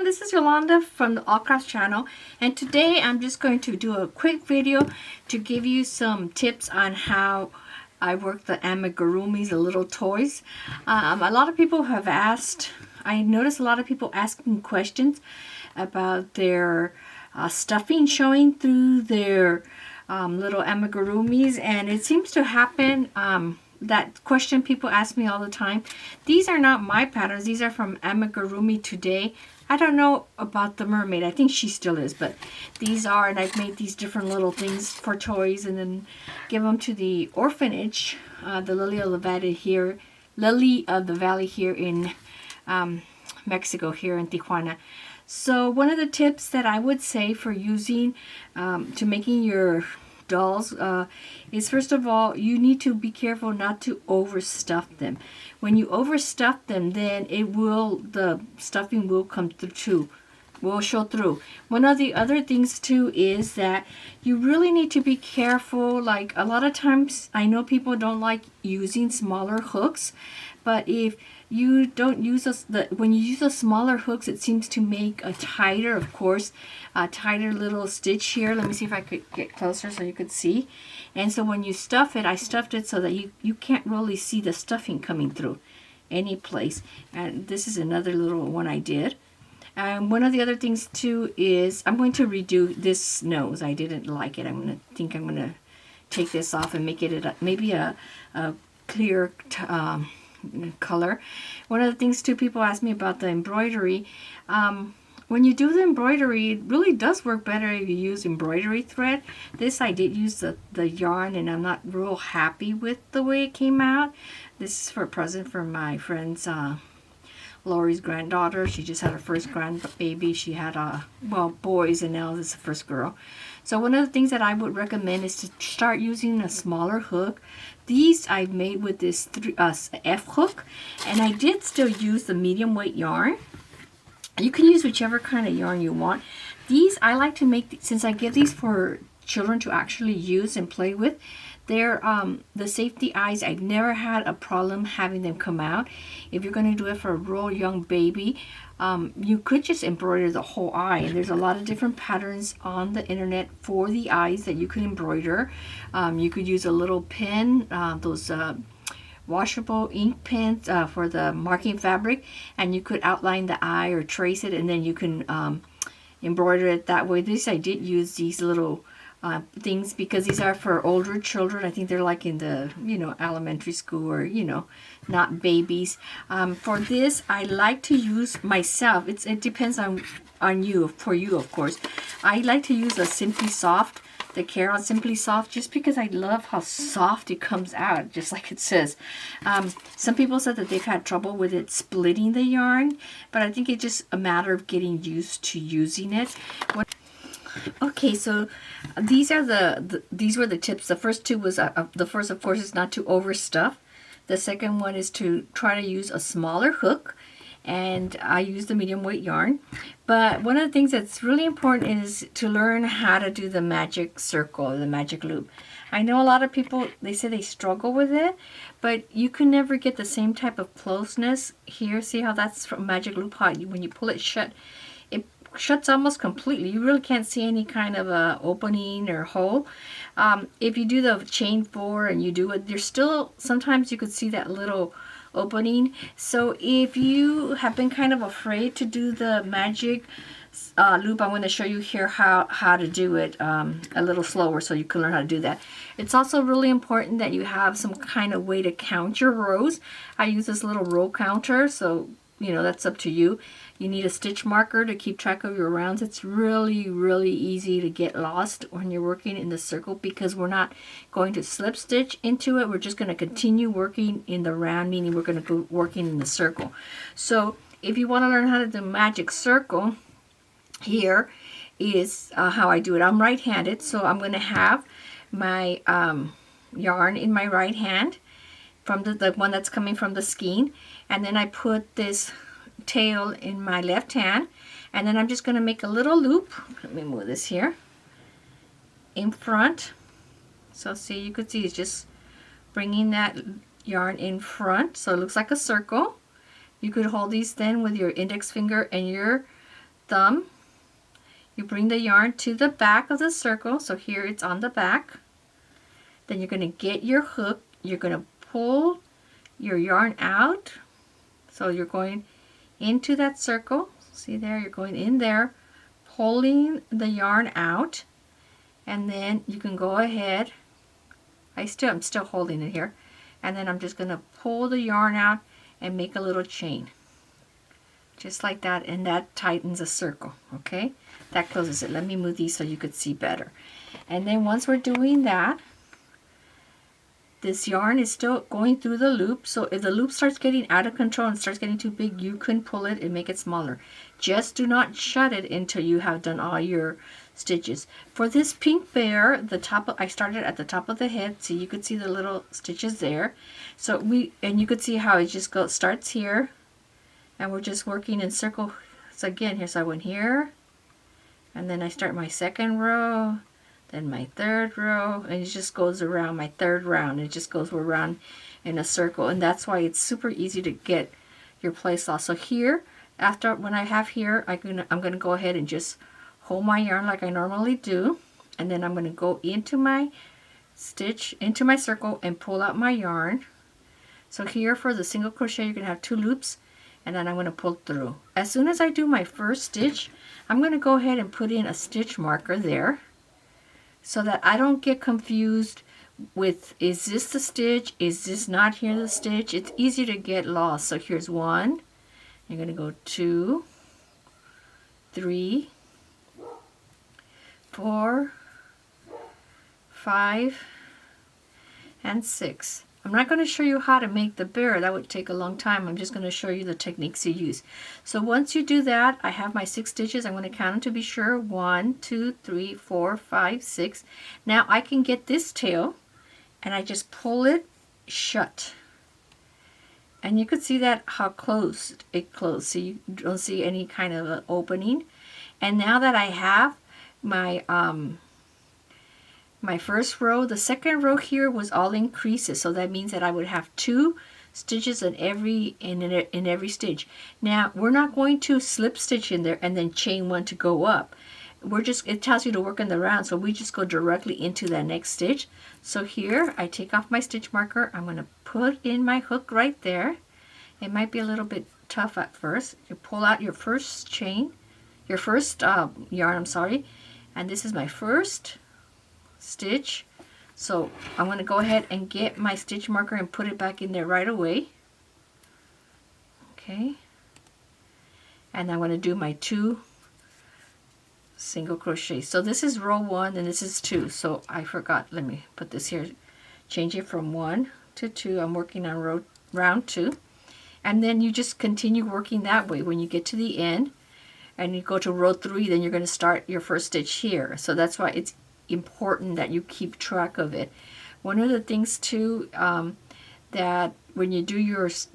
this is Yolanda from the All Crafts channel, and today I'm just going to do a quick video to give you some tips on how I work the Amigurumis, the little toys. A lot of people have asked, I noticed a lot of people asking questions about their stuffing showing through their little Amigurumis, and it seems to happen that question people ask me all the time. These are not my patterns. These are from Amigurumi Today. I don't know about the mermaid. I think she still is, but these are, and I've made these different little things for toys and then give them to the orphanage, the Lily of the Valley here in Mexico, here in Tijuana. So one of the tips that I would say for using to making your dolls is, first of all, you need to be careful not to overstuff them. When you overstuff them, then the stuffing will come through, will show through. One of the other things too is that you really need to be careful. Like, a lot of times I know people don't like using smaller hooks, but if you don't use when you use the smaller hooks, it seems to make a tighter, of course, a tighter little stitch here. Let me see if I could get closer so you could see. And so when you stuff it, I stuffed it so that you can't really see the stuffing coming through any place. And this is another little one I did. And one of the other things too is I'm going to redo this nose. I didn't like it. I'm going to take this off and make it maybe a clear color. One of the things too, people ask me about the embroidery. When you do the embroidery, it really does work better if you use embroidery thread. This, I did use the yarn, and I'm not real happy with the way it came out. This is for a present for my friend's Lori's granddaughter. She just had her first grandbaby. She had boys, and now this is the first girl. So one of the things that I would recommend is to start using a smaller hook. These I made with this F hook, and I did still use the medium weight yarn. You can use whichever kind of yarn you want. These I like to make, since I give these for children to actually use and play with. They're the safety eyes. I've never had a problem having them come out. If you're going to do it for a real young baby, you could just embroider the whole eye. And there's a lot of different patterns on the internet for the eyes that you can embroider. You could use a little pen, those washable ink pens for the marking fabric, and you could outline the eye or trace it, and then you can embroider it that way. I did use these little things because these are for older children. I think they're like in the elementary school, or not babies. For this, I like to use myself. It depends on you. For you, of course, I like to use a Simply Soft, the Caron Simply Soft, just because I love how soft it comes out, just like it says. Some people said that they've had trouble with it splitting the yarn, but I think it's just a matter of getting used to using it. Okay, so these were the tips. The first two was the first, of course, is not to overstuff. The second one is to try to use a smaller hook, and I use the medium weight yarn. But one of the things that's really important is to learn how to do the magic circle, or the magic loop. I know a lot of people, they say they struggle with it, but you can never get the same type of closeness here. See how that's from magic loop, how when you pull it shut, it shuts almost completely. You really can't see any kind of a opening or hole. If you do the chain 4 and you do it, there's still, sometimes you could see that little opening. So if you have been kind of afraid to do the magic loop, I'm going to show you here how to do it a little slower so you can learn how to do that. It's also really important that you have some kind of way to count your rows. I use this little row counter, so that's up to you. You need a stitch marker to keep track of your rounds. It's really, really easy to get lost when you're working in the circle, because we're not going to slip stitch into it. We're just going to continue working in the round, meaning we're going to go working in the circle. So if you want to learn how to do magic circle, here is how I do it. I'm right-handed, so I'm going to have my yarn in my right hand from the one that's coming from the skein, and then I put this tail in my left hand, and then I'm just going to make a little loop. Let me move this here in front. So see, you could see it's just bringing that yarn in front, so it looks like a circle. You could hold these then with your index finger and your thumb, you bring the yarn to the back of the circle. So here it's on the back. Then you're going to get your hook. You're going to pull your yarn out. So you're going into that circle. See there, you're going in there, pulling the yarn out. And then you can go ahead. I'm still holding it here. And then I'm just going to pull the yarn out and make a little chain. Just like that, and that tightens a circle, okay? That closes it. Let me move these so you could see better. And then once we're doing that, this yarn is still going through the loop. So if the loop starts getting out of control and starts getting too big, you can pull it and make it smaller. Just do not shut it until you have done all your stitches. For this pink bear, I started at the top of the head. See, you could see the little stitches there. So you could see how it just starts here, and we're just working in circle. So again, so I went here, and then I start my second row, then my third row, and it just goes around my third round. It just goes around in a circle, and that's why it's super easy to get your place lost. So here, when I have here, I'm gonna go ahead and just hold my yarn like I normally do, and then I'm gonna go into my circle and pull out my yarn. So here for the single crochet, you're gonna have 2 loops, and then I'm gonna pull through. As soon as I do my first stitch, I'm gonna go ahead and put in a stitch marker there, so that I don't get confused with, is this the stitch? Is this not here the stitch? It's easy to get lost. So here's 1. You're going to go 2, 3, 4, 5, and 6. I'm not going to show you how to make the bear. That would take a long time. I'm just going to show you the techniques you use. So once you do that, I have my 6 stitches. I'm going to count them to be sure. 1, 2, 3, 4, 5, 6. Now I can get this tail, and I just pull it shut. And you could see that how closed it closed. So you don't see any kind of an opening. And now that I have my my first row, the second row here was all increases, so that means that I would have 2 stitches in every stitch. Now we're not going to slip stitch in there and then chain 1 to go up. It tells you to work in the round, so we just go directly into that next stitch. So here I take off my stitch marker. I'm going to put in my hook right there. It might be a little bit tough at first. You pull out your first yarn, and this is my first stitch. So I'm going to go ahead and get my stitch marker and put it back in there right away. Okay, and I'm going to do my 2 single crochet. So this is row 1 and this is 2. So I forgot, let me put this here, change it from 1 to 2. I'm working on round 2, and then you just continue working that way. When you get to the end and you go to row 3, then you're going to start your first stitch here. So that's why it's important that you keep track of it. One of the things too, that when you do your stitches,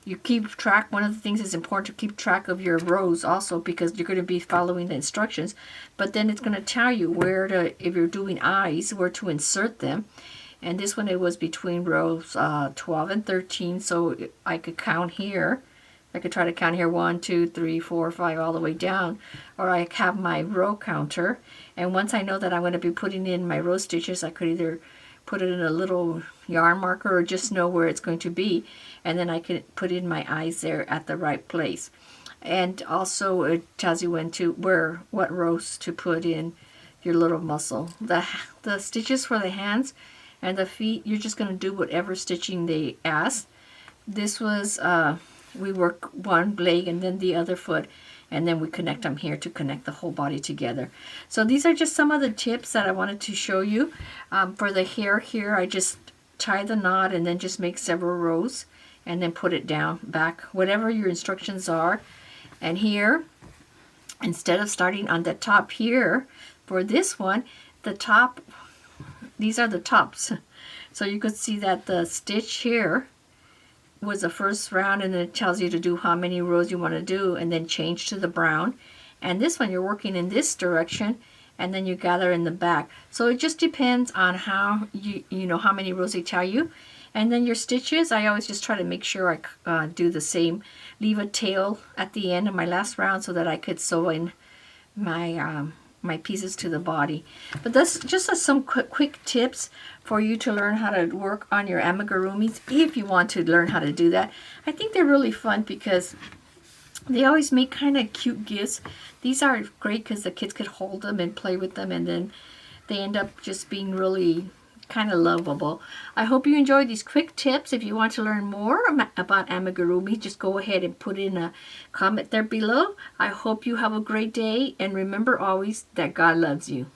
you keep track. One of the things is important to keep track of your rows also, because you're going to be following the instructions, but then it's going to tell you where to, if you're doing eyes, where to insert them. And this one, it was between rows 12 and 13, so I could count here. I could try to count here 1, 2, 3, 4, 5 all the way down, or I have my row counter, and once I know that I'm going to be putting in my row stitches, I could either put it in a little yarn marker or just know where it's going to be, and then I can put in my eyes there at the right place. And also it tells you what rows to put in your little muscle. The stitches for the hands and the feet, you're just going to do whatever stitching they ask. This was we work one leg and then the other foot, and then we connect them here to connect the whole body together. So these are just some of the tips that I wanted to show you. For the hair here, I just tie the knot and then just make several rows and then put it down, back, whatever your instructions are. And here, instead of starting on the top here, for this one, the top, these are the tops. So you could see that the stitch here was the first round, and then it tells you to do how many rows you want to do and then change to the brown. And this one, you're working in this direction and then you gather in the back. So it just depends on how you know how many rows they tell you. And then your stitches, I always just try to make sure I do the same. Leave a tail at the end of my last round so that I could sew in my my pieces to the body. But that's just some quick tips for you to learn how to work on your amigurumis if you want to learn how to do that. I think they're really fun because they always make kind of cute gifts. These are great because the kids could hold them and play with them, and then they end up just being really kind of lovable. I hope you enjoyed these quick tips. If you want to learn more about amigurumi, just go ahead and put in a comment there below. I hope you have a great day, and remember always that God loves you.